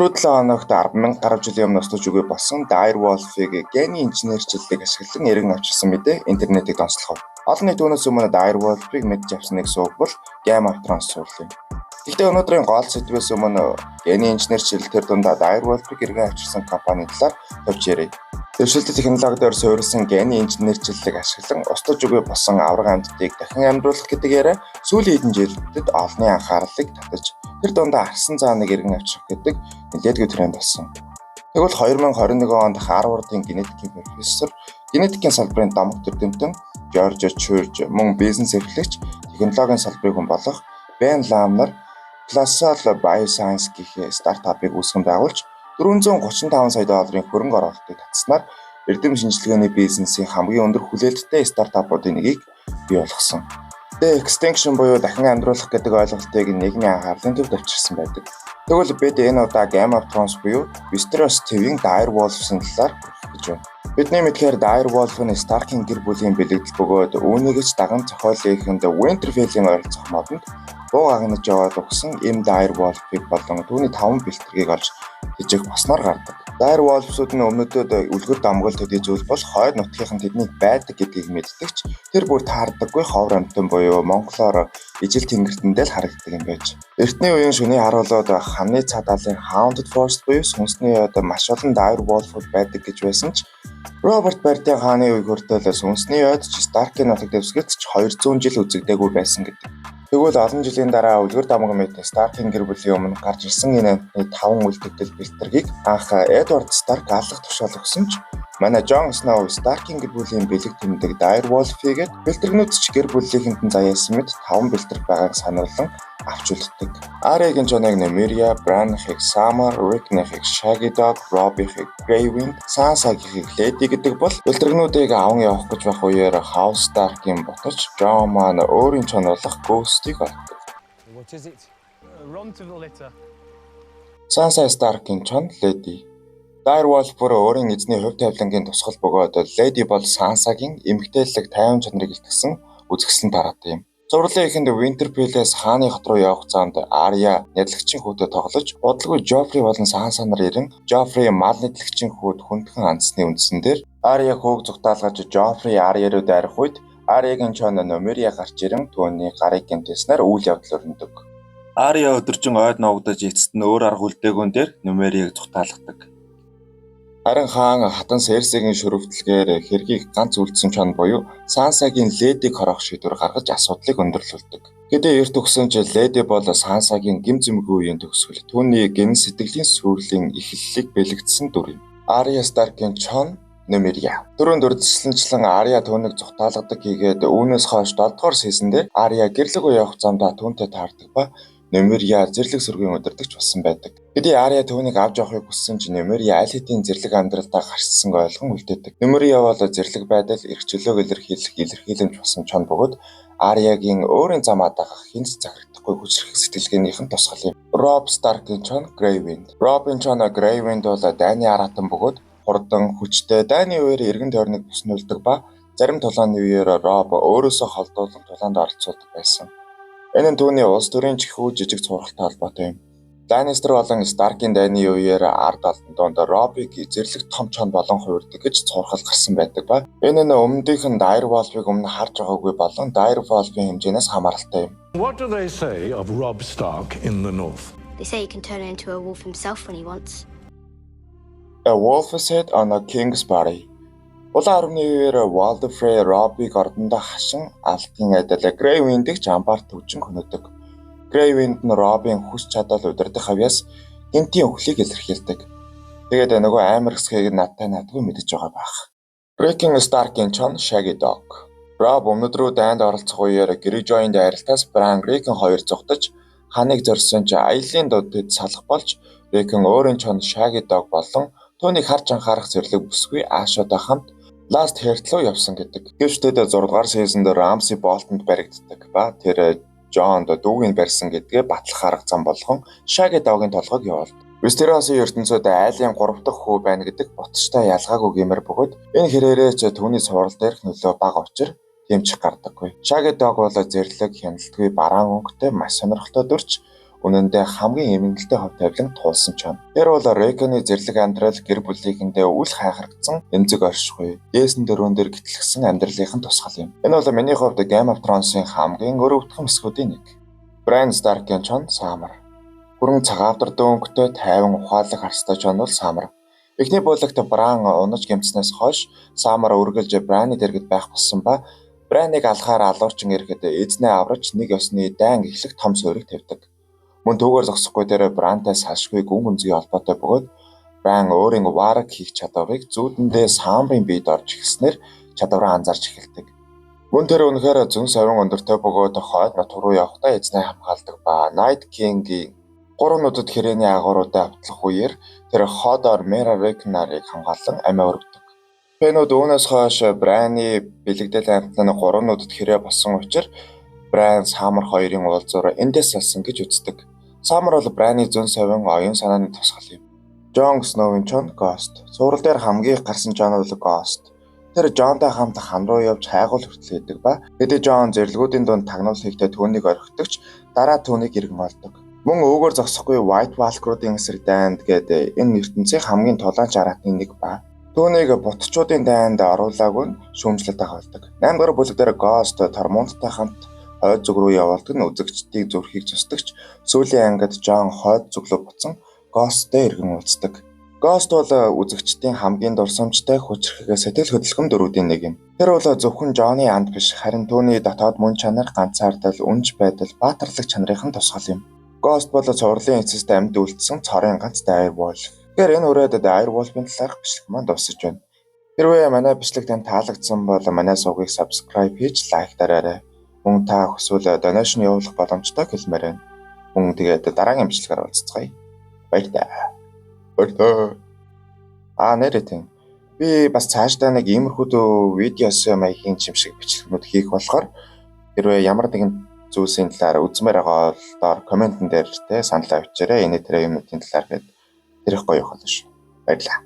Өнгөрсөн 7 хоногт 10,000 гаруй жилийн өмнө устж үгүй болсон Direwolf-ыг гений инженерчлэлийг ашиглан эргэн авчирсан мэдээ интернетийг онцлогов. Олон нийт түүнээс өмнө Direwolf-ыг мэдж авсныг суугвал Game of Thrones суулъя. Гэхдээ өнөөдрийн гол сэдвээс өмнө гений инженерчлэл төр дундаа Direwolf-ыг эргэн авчирсан компани талаар товч ярив. Дэвшилтэт технологиор суурилсан гений инженерчлэлийг ашиглан устж үгүй болсон авраг амьтдыг дахин амьдруулах гэдэг яриа сүүлийн хэдэн жилдээ олонний анхаарлыг татаж тэр дундаа арсан зааныг эргэн авчрах гэдэг нэлээдгүй тренд болсон. Тэгвэл 2021 онд Харвардын генетикийн профессор, генетикийн салбарын домог төдөлтөн Жорж Чурж мөн бизнес эрхлэгч, технологийн салбарын хүн болох Бен Лам нар Colossal Bioscience гэх стартапыг үүсгэн байгуулж $435 сая хөрөнгө оруулалтыг татснаар эрдэм шинжилгээний бизнесийн хамгийн өндөр хүлээлттэй стартапуудын нэгийг бий болгосон. The extinction буюу дахин амьдруулах гэдэг ойлголтыг нийгмийн анхаарлын төвд авчирсан байдаг. Тэгвэл бид энэ удаа Game of Thrones буюу Westeros TV-ийн Direwolf-ын талаар гэж байна. Бидний мэдхээр Direwolf нь Stark-ийн гэр бүлийн бэлэгдэл бөгөөд үүнийгч даган зохиолынхэнд Winterfell-ийн ойролцоох модонд буу гагнаж яваад өгсөн эм Direwolf-ыг болон түүний 5 бэлтгийг олж хижих босноор гардаг. Direwolf-ууд нь өмнөдөд үлгэр дамгал төдий бол хойд нутгийнхан тэднийг байдаг гэдгийг мэддэгч тэр бүр таардаггүй ховор амьтан буюу монголоор ижил тэнгэртэндээ л харагддаг юм байж. Эртний үеийн шөнийн харуулууд хамны цаадалын Hounded Forest буюу сүнсний яд маш олон Direwolf-ууд байдаг гэж байсан ч Роберт Бартийн хааны үеиг хүртэл сүнсний яд Stark-ийн нутаг дэвсгэрт 200 жил үзэгдээгүй байсан гэдэг. Тэгвэл олон жилийн дараа үлгэр дамган мэт Stark-ийн гэр бүлийн өмнө гарч ирсэн энэ 5 үлдэгдэл бэлтэргийг анх Эдвард Старк алах тушаал өгсөн ч манай Жон Сноу Stark-ийн гэр бүлийн бэлэг тэмдэг Direwolf-ийг бэлтэрнүүд ч гэр бүлийнхэн заяасан мэт 5 бэлтэрэг байгааг сануулсан авч үлддэг. Арягийн Жоныг Nymeria, Bran-ыг Summer, Rick-ыг Shaggy Dog, Robb-ыг Grey Wind, Sansa-ыг Lady гэдэг бол бэлтэрнүүдийг аван явах гэж байх үеэр House Stark-ийн ботч Jon маань өөрийн чон болох Ghost-ийг олддог. What is it? Run to the litter. Sansa Stark-ийн чон Lady. Direwolf бүр өөрийн эзний хувь тавилангийн тусгал бөгөөд Lady бол Sansa-гийн эмгтээлэг тайван чанарыг илтгэсэн үзэсгэлэн дараатай юм. Зурлын эхэнд Winterfell-ээс хааны хот руу явах замд Arya нэрлэгчийн хүүтэд тоглож, удалгүй Joffrey болон Sansa нар ирэн Joffrey мал нэрлэгчийн хүүд хүндхэн хандсны үндсэн дээр Arya хүүг зүгтаалгаж Joffrey Arya руу дайрах үед Arya-гийн чон Nymeria гарч ирэн түүний гарыг гэмтээснээр үйл явдал өрнөдөг. Arya өдөржин ойд нуугдаж эцэст нь өөр арга үлдээгүүн дээр Nymeria-г зүгтаалгадаг. Харин хаан хатан Cersei-гийн шөрөвдлөгээр хэргийг ганц үлдсэн чон буюу Sansa-гийн Lady-г хорох шийдвэр гаргаж асуудлыг өндөрлүүлдэг. Хэдий эрт өгсөн ч Lady бол Sansa-гийн гим зэмгүй үеийн төгсгөл түүний гэн сэтгэлийн сүрлийн эхлэлийг бэлэгдсэн дүр юм. Arya Stark-ийн чон Nymeria. Түрүүнд үрдслэнчлэн Arya түүнийг зүгтаалгадаг хийгээд үүнээс хойш 7 дугаар си즌 дээр Arya гэрлэг рүү явах замдаа түүнтэй таардаг ба Nymeria зэрлэг сүргийн удирдагч болсон байдаг. Хэдий Arya түүнийг авч явахыг хүссэн ч Nymeria аль хэдийн зэрлэг амьдралдаа гарчсанг ойлгон үлдээдэг. Nymeria бол зэрлэг байдал эрх чөлөөг илэрхийлэх илэрхийлэмж болсон чон бөгөөд Arya-гийн өөрийн замаа дагах хинц захирагдахгүй хүчрэх сэтгэлгээнийх нь тусгал юм. Robb Stark-ийн чон Grey Wind. Robb-ийн чон Grey Wind бол дайны аратан бөгөөд хурдан хүчтэй дайны үеэр эргэн тойрныг бүснүүлдэг ба зарим тулааны үеэр Robb өөрөөсөө холдуулан тулаанд оролцуулдаг байсан. Энэ нь түүний улс төрийн чихүү жижиг цувралтай холбоотой юм. Lannister болон Stark-ийн дайны үеэр ард алдан донд Robb-ыг зэрлэг том чон болон хувирдаг гэж цуврал гарсан байдаг ба энэ нь өмнөдийнх нь Direwolf-ыг өмнө харж байгаагүй болон Direwolf-ийн хэмжээнээс хамааралтай юм. What do they say of Robb Stark in the north? They say he can turn into a wolf himself when he wants. A wolf is set on a king's body. Улаан армны үеэр Walder Frey Robb-ыг ордондоо хашин алдгийн адил Grey Wind-ийг жамбаар төвчин хөнөдөг. Grey Wind нь Robb-ийн хүч чадал удирдах авьяас гинтийн өхлийг илэрхийлдэг. Тэгээд нөгөө амар хэсгийг надтай надгүй мэдэж байгаа байх. Rick-ийн Stark-ийн чон Shaggy Dog. Robb өмнөд рүү дайнд оролцох үеэр Greyjoy-ийн дайралтаас Bran Rick-ийн хоёр зугтаж ханыг зорьсон ч аялын дудад салах болж Rick-ийн өөрийн чон Shaggy Dog болон түүнийг харж анхаарах зэрлэг бүсгүй Asha-тай хамт Last Heart руу явсан гэдэг. Гэвч тэд 6 дугаар си즌 дээр Ramsay Bolton-д баригддаг ба тэр Jon дүүгийн барьсан гэдгээ батлах арга зам болгон Shaggy Dog-ын толгойг явуулдаг. Westeros-ийн ертөнцид айлын 3 дахь хүү байна гэдэг ботчтой ялгаагүй гэмээр бөгөөд энэ хэрээрээ ч түүний цуврал дээрх нөлөө бага учир тэмчих гардаггүй. Shaggy Dog бол зэрлэг хяналтгүй бараан өнгөтэй маш сонирхолтой дүрч үнэндээ хамгийн эмгэнэлтэй хов тавилан туулсан ч юм. Тэр бол Реконы зэрлэг амьдрал гэр бүлийнхэндээ үл хайхрагдсан эмзэг оршихуй. Дээсэн дөрвөн дээр гитлгсэн амьдралынхын тусгал юм. Энэ бол миний хувьд Game of Thrones-ын хамгийн өрөвдгөн хэсгүүдийн нэг. Bran Stark-ийн чон Самар. Хүрэн цагаавдар дөнгөтэй тайван ухаалаг харстай чон бол Самар. Эхний бүлэгт Bran унаж гэмтснээс хойш Самар үргэлж Bran-ы дэргэд байх болсон ба Bran-ыг алхаар алуурчин ирэхэд эзнээ авраж нэг ёсны дайн эхлэх том суурийг тавьдаг. Мөн түүгээр зогсохгүй дээр Bran-тай салшгүй гүн гүнзгий холбоотой бөгөөд Bran өөрийн вараг хийх чадварыг зүүдэндээ Самарын биед орж ирснээр чадвараа анзаарч эхэлдэг. Мөн тэр үнэхээр зүүн савин өндөртэй бөгөөд хойд нот руу явахдаа эзнээ хамгаалдаг ба Night King-ийн 3 нүдэд хэрээний агууруудаа автлах үеэр тэр Hodor Merry-Rec-нарыг хамгаалан амиа өргөдөг. Фэнүүд үүнээс хойш Bran-ы бэлэгдэл амтланы 3 нүдэд хэрээ болсон учраас Bran Самар хоёрын уулзуур эндээс салсан гэж үздэг. Самар бол Bran-ы зүүн савин оюун санааны тусгал юм. Jon Snow-ын чон Ghost. Сурал дээр хамгийн их гарсан Jon бол Ghost. Тэр Jonтай хамт хан руу явж хайгуул хүртэл идэг ба хэдий Jon зэрлэгүүдийн дунд тагнуул хийхдээ түүнийг орхидогч дараа түүнийг иргэн олдог. Мөн өвгөр зогсохгүй White Walker-уудын эсрэг дайнд гэдэг энэ ертөнцийн хамгийн тулаанч аратны нэг ба түүнийг бутчуудын дайнд оруулаагүй нь шүүмжлэлт агуулдаг. 8 дугаар бүлэг дээр Ghost Tormund-тай хамт хойд зүг рүү явуулдаг нь үзэгчдийг зүрхийг зөстөгч сүүлийн ангид Jon хойд зүг рүү буцсан Ghost-тэй иргэн уулздаг. Ghost бол үзэгчдийн хамгийн дурсамжтай хүчрхэг сэтгэл хөдлөмж дөрүүдийн нэг юм. Тэр бол зөвхөн Jon-ы анд биш харин түүний дотоод мөн чанар, ганцаардал, үнж байдал, баатарлаг чанарын тусгал юм. Ghost бол цувралын эцэст амьд үлдсэн цорын ганц Direwolf. Тэгэхээр энэ үрээд Direwolf-ын талаарх бичлэг маань дуусаж байна. Хэрвээ манай бичлэг танд таалагдсан бол манай сувгийг subscribe хийж лайк дараарай. Мөн та хүсвэл donation явуулах боломжтой хэлмээр байна. Мөн тэгээд дараагийн бичлэгээр уулзцгаая. Баярлалаа. Нэрээ тийм. Би бас цаашдаа нэг иймэрхүү видеос маягийн чимшиг бичлэгнүүд хийх болохоор хэрвээ ямар нэгэн зүйлсийн талаар үзмээр байгаа бол доор комментэн дээр санал авчираа. Энэ тэр юмнуудын талаар гээд тэрих гоё болно шүү. Баярлалаа.